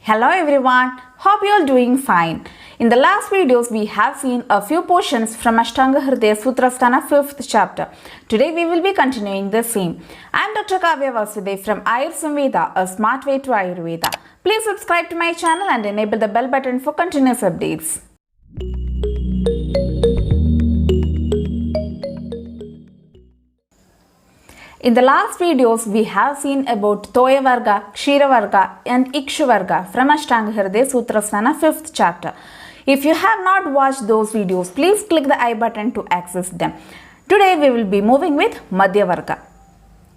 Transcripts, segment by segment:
Hello everyone, hope you are doing fine. In the last videos, we have seen a few portions from Ashtanga Hridaya Sutrasthana 5th chapter. Today we will be continuing the same. I am Dr. Kavya Vasudev from Ayurveda, a smart way to Ayurveda. Please subscribe to my channel and enable the bell button for continuous updates. In the last videos, we have seen about Toya Varga, Kshira Varga and Ikshu Varga from Ashtanga Hridaya Sutrasthana 5th chapter. If you have not watched those videos, please click the I button to access them. Today we will be moving with Madhya Varga.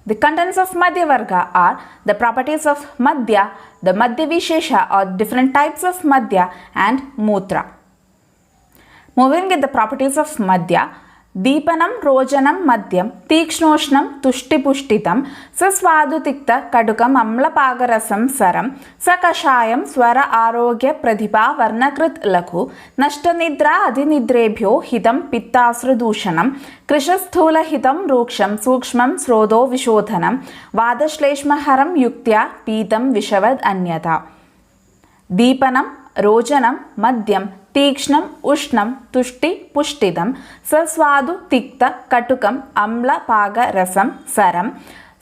The contents of Madhya Varga are the properties of Madhya, the Madhya Vishesha or different types of Madhya and Mutra. Moving with the properties of Madhya, Deepanam Rojanam Madhyam Tikshnoshnam Tushtipushtitam Sasvadutikta Kadukam Amlapagarasam Saram Sakashayam Swara Arogya Pradhipa Varnakrit Lakhu Nashtanidra Adinidrebhyo Hitam Pittasradushanam Krishasthula Hitam Ruksham Sukshmam Srodo Vishodhanam Vadashleshmaharam Yuktya Pitam Vishavad Anyata Deepanam Rojanam Madhyam तीक्ष्णम उष्णम तुष्टि पुष्टिदम सस्वादु तिक्त कटुकम अम्ल पाग रसम सरम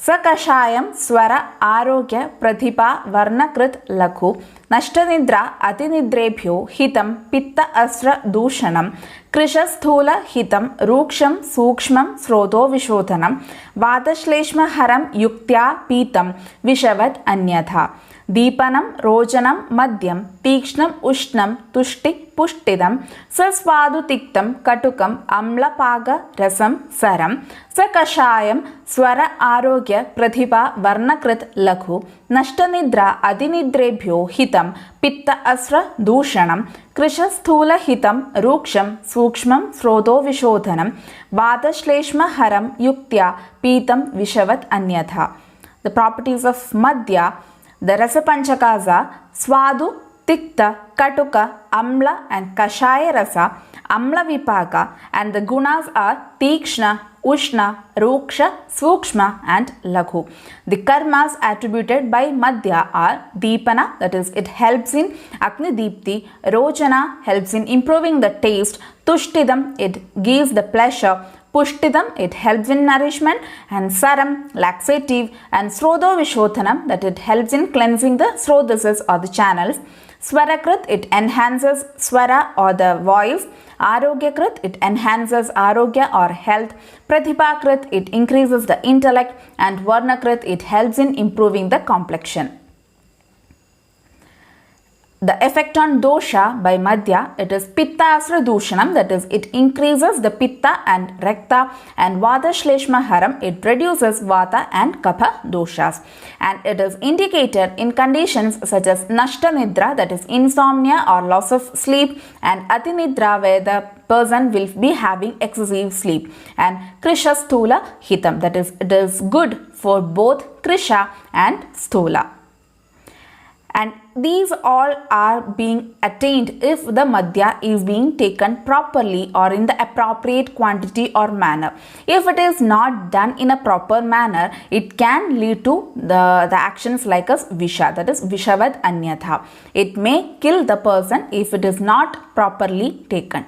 सकषायम स्वर आरोग्य प्रतिभा वर्णकृत लघु नष्टनिद्रा अतिनिद्रेभ्यो हितं पित्त अस्र दूषणं कृशस्थूल हितं रूक्षं सूक्ष्मं स्रोतो विशोधनं वातश्लेष्महरं युक्त्या पीतं विषवद अन्यथा दीपनं रोचनं मध्यं तीक्ष्णं उष्णं तुष्टि पुष्टिदं सस्वादुतिक्तं कटुकं अम्लपाग रसं सरं सकषायं स्वर आरोग्य प्रतिभा वर्णकृत लघु नष्टनिद्रा अतिनिद्रेभ्यो हितं पित्त अस्र दूषणं कृशस्थूल हितं रूक्षं सूक्ष्मं स्रोतो विशोधनं वातश्लेष्महरं युक्त्या पीतं विषवत् अन्यथा. The properties of Madhya. The Rasa Panchakas are Swadu, Tikta, Katuka, Amla and Kashaya Rasa, Amla Vipaka, and the Gunas are Tikshna, Ushna, Ruksha, Sukshma and Laghu. The karmas attributed by Madhya are Deepana, that is, it helps in Agni Deepti, Rojana helps in improving the taste, Tushtidam, it gives the pleasure, Pushtidam, it helps in nourishment, and Saram, laxative, and Srodo Vishodhanam, that it helps in cleansing the srodhases or the channels. Swarakrit, it enhances swara or the voice. Arogyakrit, it enhances arogya or health. Pratibhakrit, it increases the intellect. And Varnakrit, it helps in improving the complexion. The effect on dosha by Madhya, it is Pitta Asra Dushanam, that is, it increases the Pitta and Rakta, and Vata Shleshma Haram, it reduces Vata and Kapha doshas. And it is indicated in conditions such as Nashta Nidra, that is, insomnia or loss of sleep, and Atinidra, where the person will be having excessive sleep, and Krisha Stula Hitam, that is, it is good for both Krisha and Stula. And these all are being attained if the Madhya is being taken properly or in the appropriate quantity or manner. If it is not done in a proper manner, it can lead to the actions like as Visha, that is Vishavad Anyatha. It may kill the person if it is not properly taken.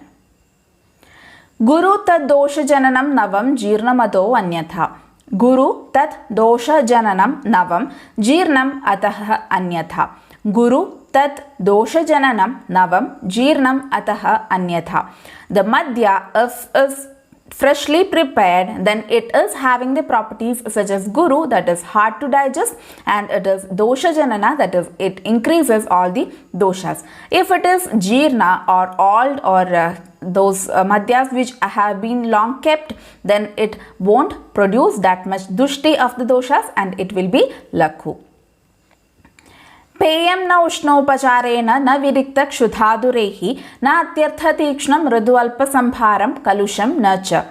Guru tad dosha jananam navam jirnamado anyatha. Guru tat dosha jananam navam jirnam ataha anyatha. Guru tat dosha jananam navam jirnam ataha anyatha. The Madhya, if is freshly prepared, then it is having the properties such as Guru, that is hard to digest, and it is dosha janana, that is it increases all the doshas. If it is jirna or old or those madhyas which have been long kept, then it won't produce that much dushti of the doshas and it will be lakhu. Peyam na ushnopacharena na virikta kshudhadurehi na atyartha tikshna mridu alpa sambharam kalusham na cha.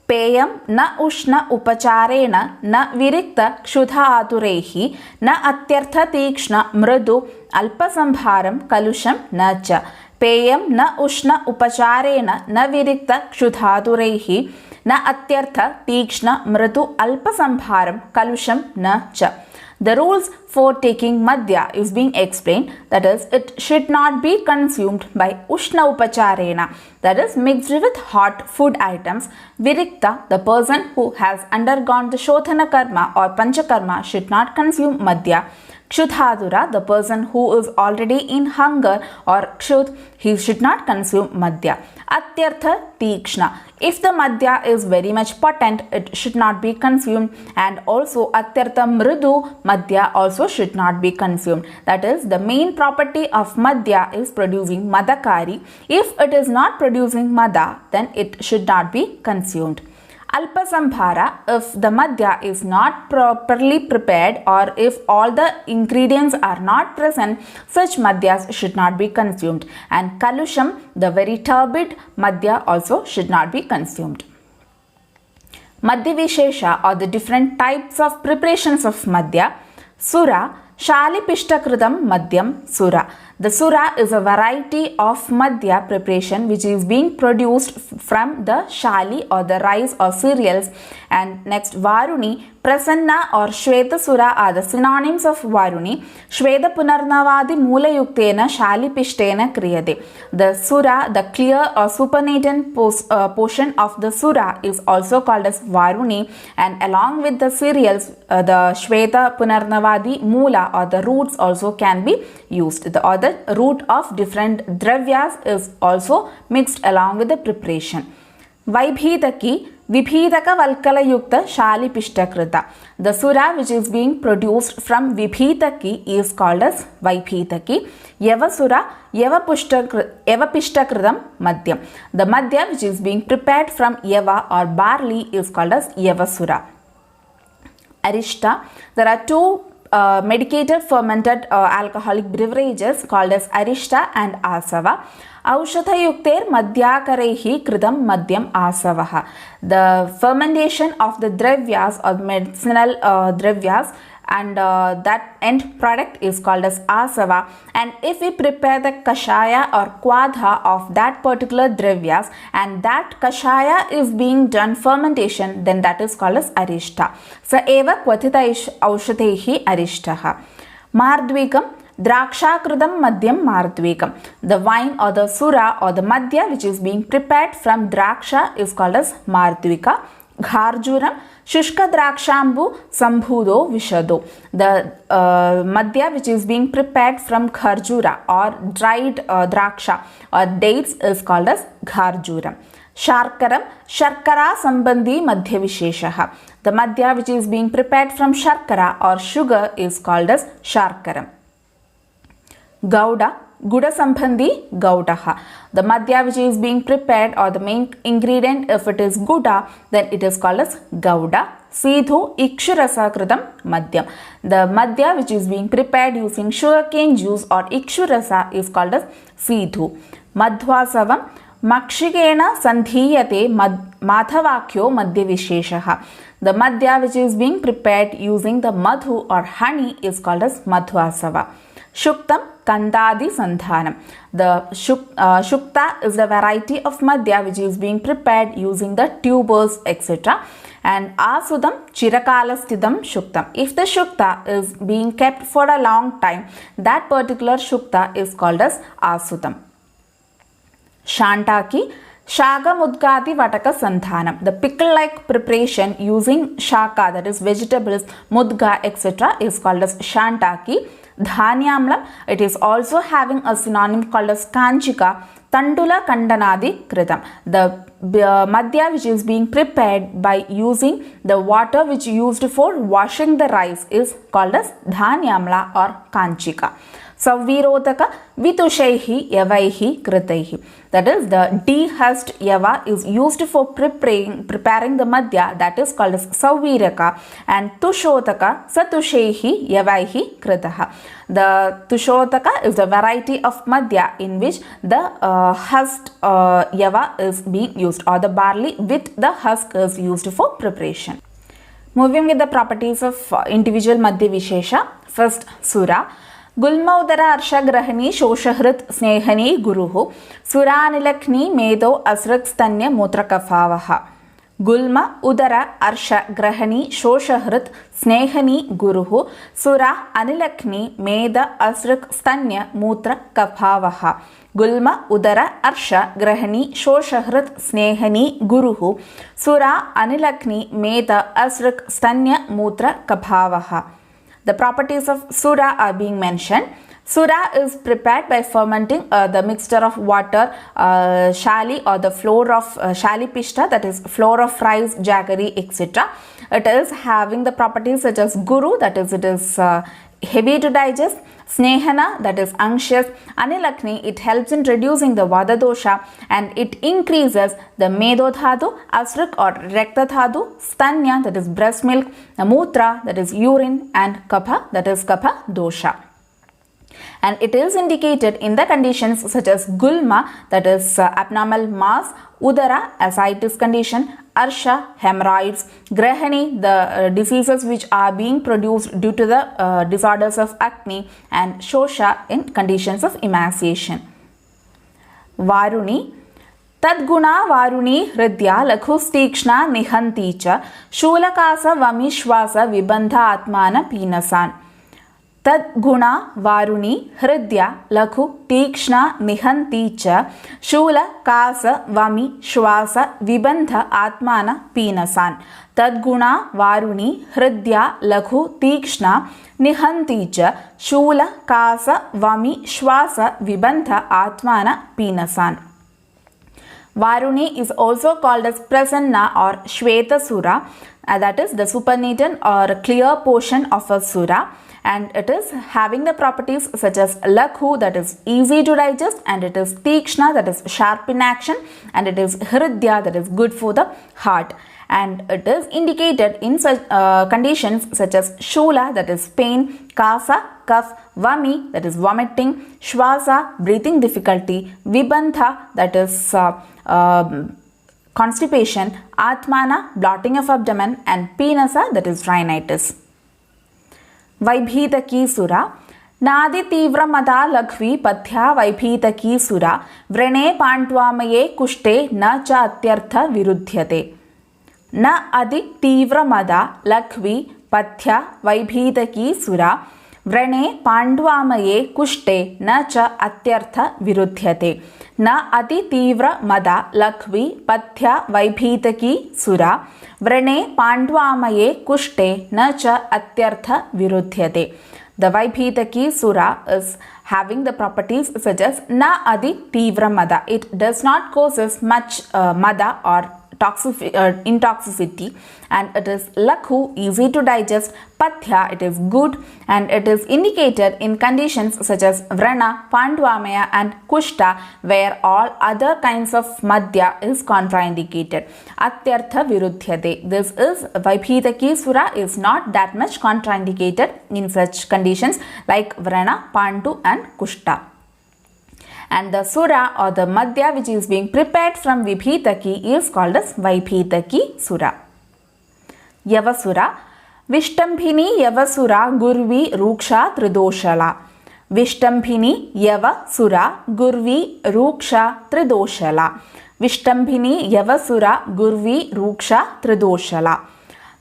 Peyam na ushna upacharena na virikta kshudhadurehi na atyartha tikshna mridu alpa sambharam kalusham na cha. Peyam na ushna upacharena na virikta kshudhadurehi na atyartha tikshna mridu alpa sambharam kalusham na cha. The rules for taking madhya is being explained, that is, it should not be consumed by ushna upacharena, that is, mixed with hot food items. Virikta, the person who has undergone the shodhana karma or panchakarma, should not consume madhya. Kshudhadura, the person who is already in hunger or kshudh, he should not consume madhya. Atyartha tikshna, if the madhya is very much potent, it should not be consumed, and also atyartha mridu, madhya also should not be consumed. That is, the main property of madhya is producing madakari. If it is not producing mada, then it should not be consumed. Alpasambhara, if the madhya is not properly prepared or if all the ingredients are not present, such madhyas should not be consumed. And kalusham, the very turbid madhya, also should not be consumed. Madhya Vishesha, or the different types of preparations of madhya. Sura, Shalipishtakritam Madhyam Sura. The sura is a variety of madhya preparation which is being produced from the shali or the rice or cereals. And next, Varuni, Prasanna or Shweta Sura are the synonyms of Varuni. Shweta Punarnavadi Moolayuktena Shalipishtena Kriyade. The sura, the clear or supernatant portion of the sura, is also called as Varuni, and along with the cereals, the Shweta Punarnavadi Moola or the roots also can be used. The root of different dravyas is also mixed along with the preparation. Vaibhitaki, Vibhitaka Valkala Yukta Shali Pishtakrita. The sura which is being produced from Vibhitaki is called as Vaibhitaki. Yavasura, Yavapishtakritam Madhyam. The madhya which is being prepared from Yava or barley is called as Yavasura. Arishta, there are two medicated fermented alcoholic beverages called as Arishta and Asava. Aushadhayukter madhyakarehi kritam madhyam asavaha. The fermentation of the dravyas or medicinal dravyas, and that end product is called as asava. And if we prepare the kashaya or kwadha of that particular dravyas and that kashaya is being done fermentation, then that is called as arishta. Sa eva kvathita aushadhehi arishtaha. Mardvikam, Drakshakritam Madhyam Mardvikam. The wine or the sura or the madhya which is being prepared from draksha is called as Mardvika. Gharjuram, Shushka Drakshambu Sambhudo Vishado. The madhya which is being prepared from Gharjura or dried draksha or dates is called as Gharjuram. Sharkaram, Sharkara Sambandhi Madhya Visheshaha. The madhya which is being prepared from Sharkara or sugar is called as Sharkaram. Gauda, Guda Sambandhi Gaudaha. The madhya which is being prepared or the main ingredient, if it is Guda, then it is called as Gauda. Sidhu Ikshurasa Kritam Madhyam. The madhya which is being prepared using sugarcane juice or Ikshurasa is called as Sidhu. Madhvasavam, Makshikena Sandhiyate Madhavakyo Madhya Visheshaha. The madhya which is being prepared using the madhu or honey is called as Madhvasava. Shuktam Kandadi Sandhanam. The Shukta is the variety of madhya which is being prepared using the tubers, etc. And Asudam Chirakalasthidam Shuktam. If the Shukta is being kept for a long time, that particular Shukta is called as Asudam. Shantaki, Shaga Mudgadi Vataka Sandhanam. The pickle-like preparation using shaka, that is vegetables, mudga, etc. is called as Shantaki. Dhanyamlam, it is also having a synonym called as Kanchika. Tandula Kandanadi Kritam. The madhya which is being prepared by using the water which used for washing the rice is called as Dhanyamla or Kanchika. Savirodaka Vitushaihi Yavaihi Kritaihi. That is, the dehusked yava is used for preparing the madhya, that is called as Saviraka, and Tushotaka Satushaihi Yavaihi Kritaha. The Tushotaka is the variety of madhya in which the husked yava is being used, or the barley with the husk is used for preparation. Moving with the properties of individual madhya vishesha. First, Sura. Gulmaudara Arshagrahani Shoshahrit Snehani Guruhu Suranilakni Medo Asrak Stanya Mutrakafavaha. गुल्म उदर अर्श ग्रहणी शोषहृत् स्नेहनी गुरुः सुरा अनिलग्नि मेद असृक् स्तन्य मूत्र कफावः गुल्म उदर अर्श ग्रहणी शोषहृत् स्नेहनी गुरुः सुरा अनिलग्नि मेद असृक् स्तन्य मूत्र कफावः. The properties of sura are being mentioned. Sura is prepared by fermenting the mixture of water, shali or the flour of shali pishta, that is flour of rice, jaggery, etc. It is having the properties such as guru, that is it is heavy to digest, snehana, that is unctuous, anilakni, it helps in reducing the vada dosha and it increases the medodhatu, asrik or rekta dhatu, stanya, that is breast milk, mutra, that is urine, and kapha, that is kapha dosha. And it is indicated in the conditions such as gulma, that is abnormal mass, udara, ascites condition, arsha, hemorrhoids, grahani, the diseases which are being produced due to the disorders of acne, and shosha in conditions of emaciation. Varuni तद्गुणा वारुणी हृद्या लघुस्तीक्ष्णा निहन्ती च शूलकास वमिश्वास विबन्ध आत्मान पीनसान्. तद्गुणा वारुणी हृद्या लघु तीक्ष्णा निहन्ती च शूल कास वमि श्वास विबन्ध आत्मान पीनसान्. तद्गुणा वारुणी हृद्या लघु तीक्ष्णा निहन्ती च शूल कास वमि श्वास विबन्ध आत्मान पीनसान्. Varuni is also called as Prasanna or Shvetasura, that is the supernatant or clear portion of a sura, and it is having the properties such as Lakhu, that is easy to digest, and it is Tikshna, that is sharp in action, and it is Hridya, that is good for the heart. And it is indicated in such conditions such as Shula, that is pain, Kasa, cough, Vami, that is vomiting, Shwasa, breathing difficulty, Vibandha, that is constipation, Atmana, blotting of abdomen, and Pinasa, that is rhinitis. वैभीतकी सुरा नादि तीव्र मदा लघ्वी पथ्या वैभीतकी सुरा व्रणे पाण्ड्वामये कुष्ठे न च अत्यर्थ विरुध्यते. न अति तीव्र मदा लघ्वी पथ्या वैभीतकी सुरा व्रणे पाण्ड्वामये कुष्ठे न च अत्यर्थ विरुध्यते. न अति तीव्र मदा लघ्वी पथ्या वैभीतकी सुरा व्रणे पाण्ड्वामये कुष्ठे न च अत्यर्थ विरुध्यते. The Vaibhitaki Sura is having the properties such as na adi tivra mada. It does not causes much mada or intoxicity, and it is lakhu, easy to digest, pathya, it is good, and it is indicated in conditions such as vrana, pandvamaya, and kushta, where all other kinds of madhya is contraindicated. Atyartha virudhyate. This is Vaibhitaki Sura is not that much contraindicated in such conditions like vrana, pandu, and kushta. And the sura or the madhya which is being prepared from Vibhitaki is called as Vaibhitaki Sura. Yavasura Vishtambhini Yavasura Gurvi Ruksha Tridoshala. Vishtambhini Yavasura Gurvi Ruksha Tridoshala. Vishtambhini Yavasura Gurvi Ruksha Tridoshala.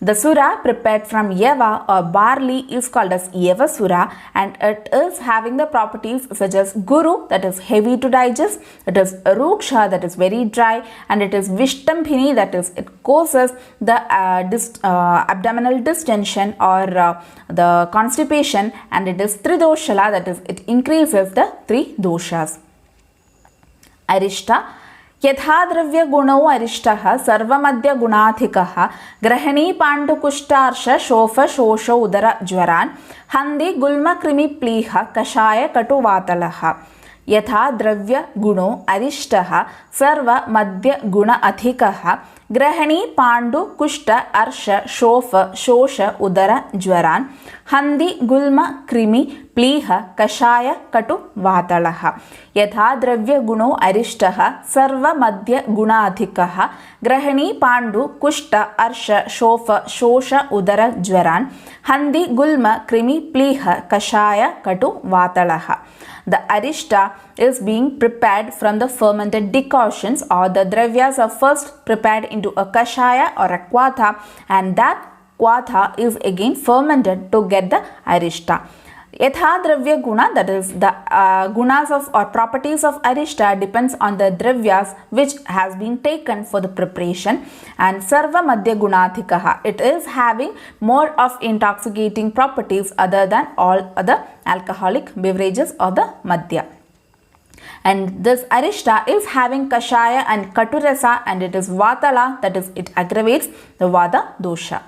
The sura prepared from Yava or barley is called as Yavasura, and it is having the properties such as Guru, that is heavy to digest, it is Ruksha, that is very dry, and it is Vishtambhini, that is it causes the abdominal distension or the constipation, and it is Tridoshala, that is it increases the three doshas. Arishta यथा द्रव्य गुणौ अरिष्टः सर्वमद्य गुणाधिकः ग्रहणी पाण्डुकुष्टार्श शोफ शोष उदर ज्वरान् हन्ति गुल्म कृमि प्लीह कषाय कटुवातलः. यथा द्रव्य गुणो अरिष्टः सर्वमद्य गुण अधिकः ग्रहणी पाण्डु कुष्ठ अर्श शोफ शोष उदर ज्वरान् हन्दी गुल्म कृमि प्लीह कषाय कटु वातलः यथा द्रव्यगुणो अरिष्टः सर्वमध्य गुणाधिकः ग्रहणी पाण्डु कुष्ठ अर्श शोफ शोष उदर ज्वरान् हन्दी गुल्म कृमि प्लीह कषाय कटु वातलः. The arishta is being prepared from the fermented decoctions, or the dravyas are first prepared into a kashaya or a kvatha, and that kvatha is again fermented to get the arishta. Yatha dravya guna, that is the gunas of or properties of arishta depends on the dravyas which has been taken for the preparation, and sarva madhya gunathikaha, it is having more of intoxicating properties other than all other alcoholic beverages or the madhya. And this arishta is having kashaya and katurasa, and it is vatala, that is it aggravates the vada dosha.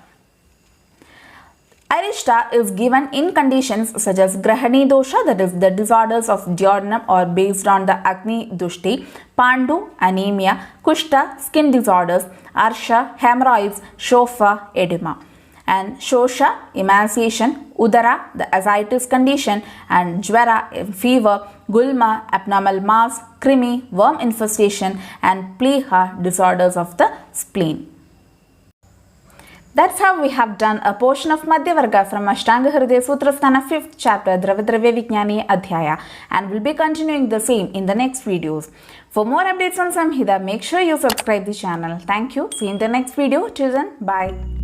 Arishta is given in conditions such as grahani dosha, that is the disorders of duodenum or based on the agni dushti, pandu anemia, kushta skin disorders, arsha hemorrhoids, shofa edema, and shosha emaciation, udara the ascites condition, and jwara fever, gulma abnormal mass, krimi worm infestation, and pliha disorders of the spleen. That's how we have done a portion of Madhya Varga from Ashtanga Hridaya Sutrasthana 5th chapter Dravya Vijnani Adhyaya, and we'll be continuing the same in the next videos. For more updates on Samhita, make sure you subscribe the channel. Thank you. See you in the next video. Till then, bye.